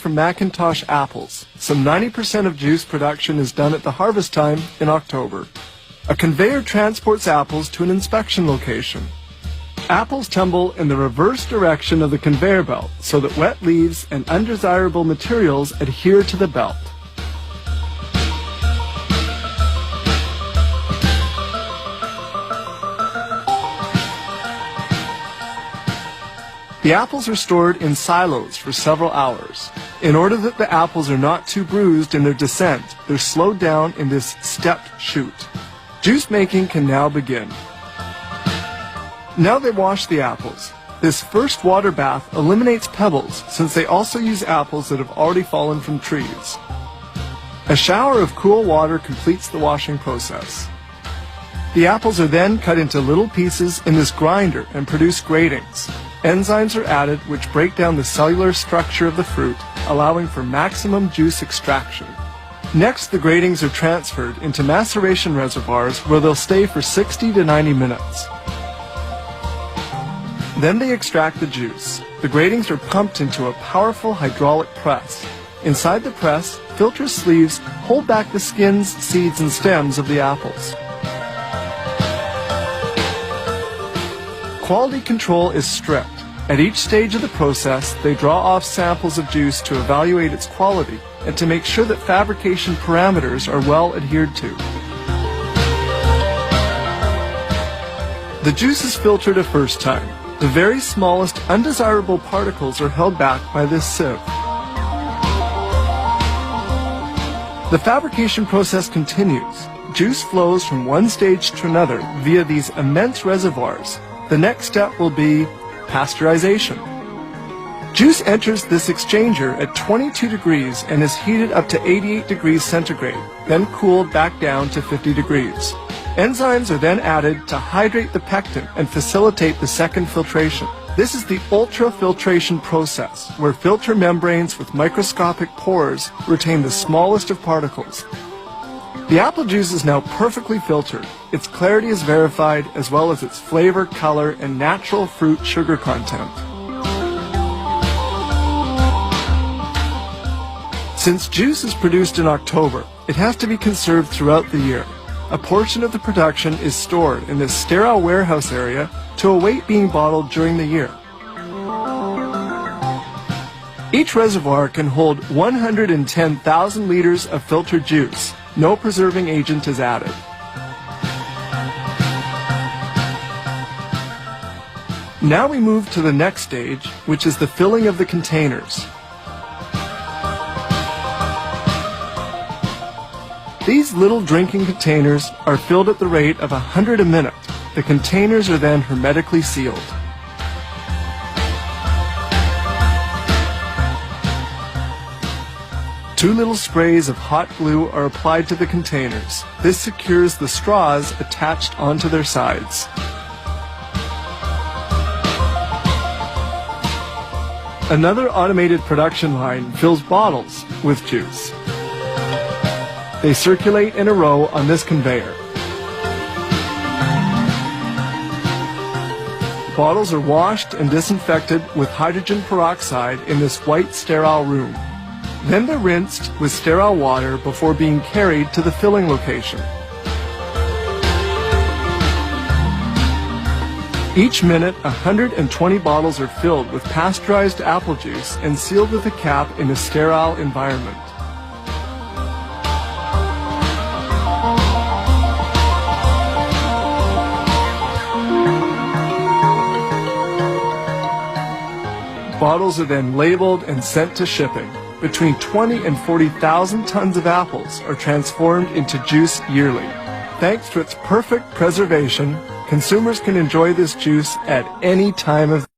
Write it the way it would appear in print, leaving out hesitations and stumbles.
from Macintosh apples. Some 90% of juice production is done at the harvest time in October. A conveyor transports apples to an inspection location. Apples tumble in the reverse direction of the conveyor belt so that wet leaves and undesirable materials adhere to the belt. The apples are stored in silos for several hours. In order that the apples are not too bruised in their descent, they're slowed down in this stepped chute. Juice making can now begin. Now they wash the apples. This first water bath eliminates pebbles since they also use apples that have already fallen from trees. A shower of cool water completes the washing process. The apples are then cut into little pieces in this grinder and produce gratings. Enzymes are added which break down the cellular structure of the fruit, allowing for maximum juice extraction. Next, the gratings are transferred into maceration reservoirs where they'll stay for 60 to 90 minutes. Then they extract the juice. The gratings are pumped into a powerful hydraulic press. Inside the press, filter sleeves hold back the skins, seeds, and stems of the apples. Quality control is strict. At each stage of the process, they draw off samples of juice to evaluate its quality and to make sure that fabrication parameters are well adhered to. The juice is filtered a first time. The very smallest undesirable particles are held back by this sieve. The fabrication process continues. Juice flows from one stage to another via these immense reservoirs. The next step will be pasteurization. Juice enters this exchanger at 22 degrees and is heated up to 88 degrees centigrade, then cooled back down to 50 degrees. Enzymes are then added to hydrate the pectin and facilitate the second filtration. This is the ultrafiltration process, where filter membranes with microscopic pores retain the smallest of particles. The apple juice is now perfectly filtered. Its clarity is verified, as well as its flavor, color, and natural fruit sugar content. Since juice is produced in October, it has to be conserved throughout the year. A portion of the production is stored in this sterile warehouse area to await being bottled during the year. Each reservoir can hold 110,000 liters of filtered juice. No preserving agent is added. Now we move to the next stage, which is the filling of the containers. These little drinking containers are filled at the rate of 100 a minute. The containers are then hermetically sealed. Two little sprays of hot glue are applied to the containers. This secures the straws attached onto their sides. Another automated production line fills bottles with juice. They circulate in a row on this conveyor. Bottles are washed and disinfected with hydrogen peroxide in this white sterile room. Then they're rinsed with sterile water before being carried to the filling location. Each minute, 120 bottles are filled with pasteurized apple juice and sealed with a cap in a sterile environment. Bottles are then labeled and sent to shipping. Between 20 and 40,000 tons of apples are transformed into juice yearly. Thanks to its perfect preservation, consumers can enjoy this juice at any time of